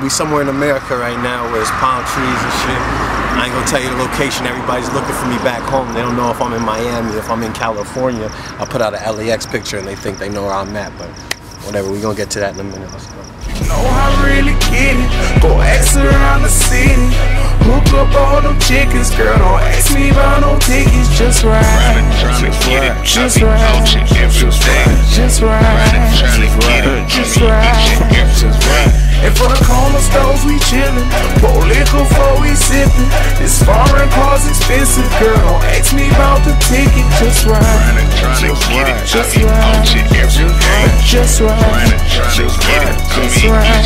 We somewhere in America right now where it's palm trees and shit. I ain't gonna tell you the location. Everybody's looking for me back home. They don't know if I'm in Miami, if I'm in California. I put out an LAX picture and they think they know where I'm at, but whatever, we gonna get to that in a minute. Let's go. You know I really get it. Go ask around the city. Hook up all them chickens, girl. Don't ask me about no tickets. Just ride. Just ride. Just ride. Just ride. Just ride. In front of corner stores we chillin', pour liquor before we sippin'. This foreign car's expensive, girl. Don't ask me about the ticket. Just ride. Just ride. Just ride. Just ride. Just ride.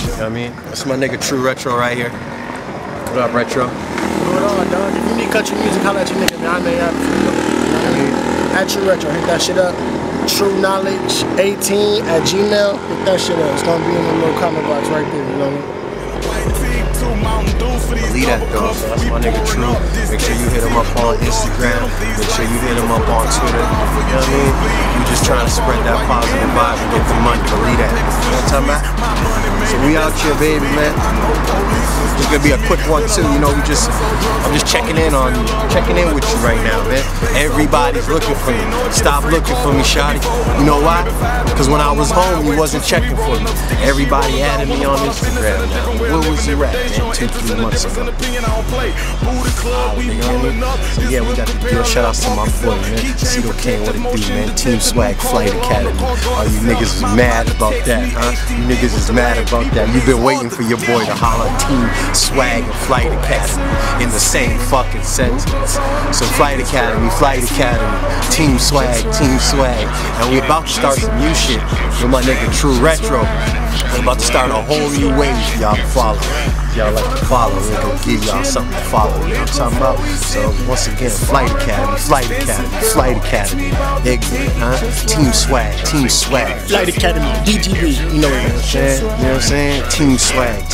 You know what I mean? That's my nigga True Retro right here. What up, Retro? What on, dog? If you need country music, holla at your nigga, man. I may have it for you. You know what I mean? At True Retro, hit that shit up. True Knowledge 18 at Gmail. Hit that shit up. It's gonna be in the little comment box right there. You know what I mean? Believe that though, so that's my nigga True. Make sure you hit him up on Instagram. Make sure you hit him up on Twitter. You know what I mean? You just trying to spread that positive vibe and get the money. Believe that. You know what I'm talking about? So we out here, baby, man. It's gonna be a quick one too. You know, I'm just checking in with you right now, man. Everybody's looking for you. Stop looking for me, shawty. You know why? Because when I was home, you wasn't checking for me. Everybody added me on Instagram now. Where was you at, man? 2-3 months ago. You know what I mean? So yeah, we got the deal. Shout outs to my boy, man. Cito King, what it do, man? Team Swag Flight Academy. Oh, you niggas is mad about that, huh? You niggas is mad about that. You've been waiting for your boy to holler Team Swag and Flight Academy in the same fucking sentence. So Flight Academy, Team Swag, and we about to start some new shit with my nigga True Retro. We're about to start a whole new wave for y'all to follow. Y'all like to follow, we're gonna give y'all something to follow, you know what I'm talking about? So once again, Flight Academy, ignorant, huh? Team Swag, Flight Academy, DTV, you know what I'm saying? You know what I'm saying? Team Swag,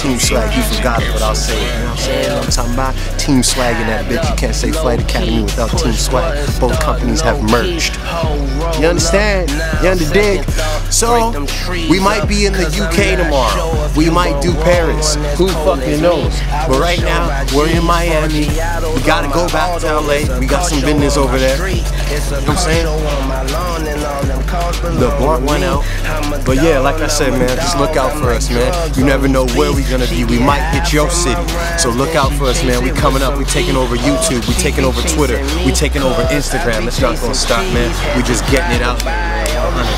you forgot it, but I'll say it, you know what I'm saying? You know what I'm talking about? Team Swag in that bitch, you can't say Flight Academy without Team Swag. Both companies have merged. You understand? You underdig? So, we might be in the UK tomorrow. We might do Paris. Who fucking knows? But right now, we're in Miami. We gotta go back to LA. We got some business over there. You know what I'm saying? The blunt went out. But yeah, like I said, man, just look out for us, man. You never know where we're gonna be. We might hit your city. So look out for us, man. We coming up. We taking over YouTube. We taking over Twitter. We taking over Instagram. It's not gonna stop, man. We just getting it out, man.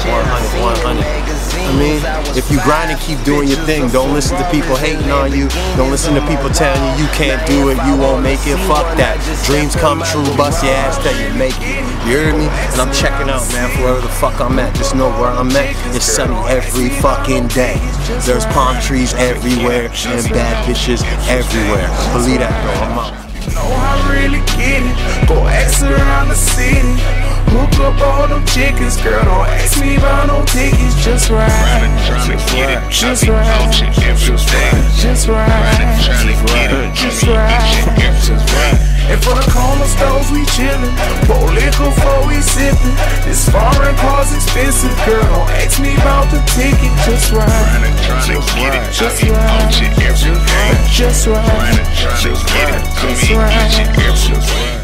100. I mean, if you grind and keep doing your thing, don't listen to people hating on you. Don't listen to people telling you can't do it, you won't make it. Fuck that. Dreams come true, bust your ass till you make it. You hear me? And I'm checking out, man, for wherever the fuck I'm at. Just know where I'm at. It's sunny every fucking day. There's palm trees everywhere and bad bitches everywhere. Believe that, bro. I'm out. You know I really get it. Go ask around the city. Hook up all them chickens, girl. Don't ask me about no tickets. Just ride. Just ride. Just ride. Just ride. In front of corner stores we chillin', pour liquor before we sippin'. This foreign car's expensive, girl. Don't ask me about the ticket. Just ride. Just ride. Just ride. Just ride. Just ride.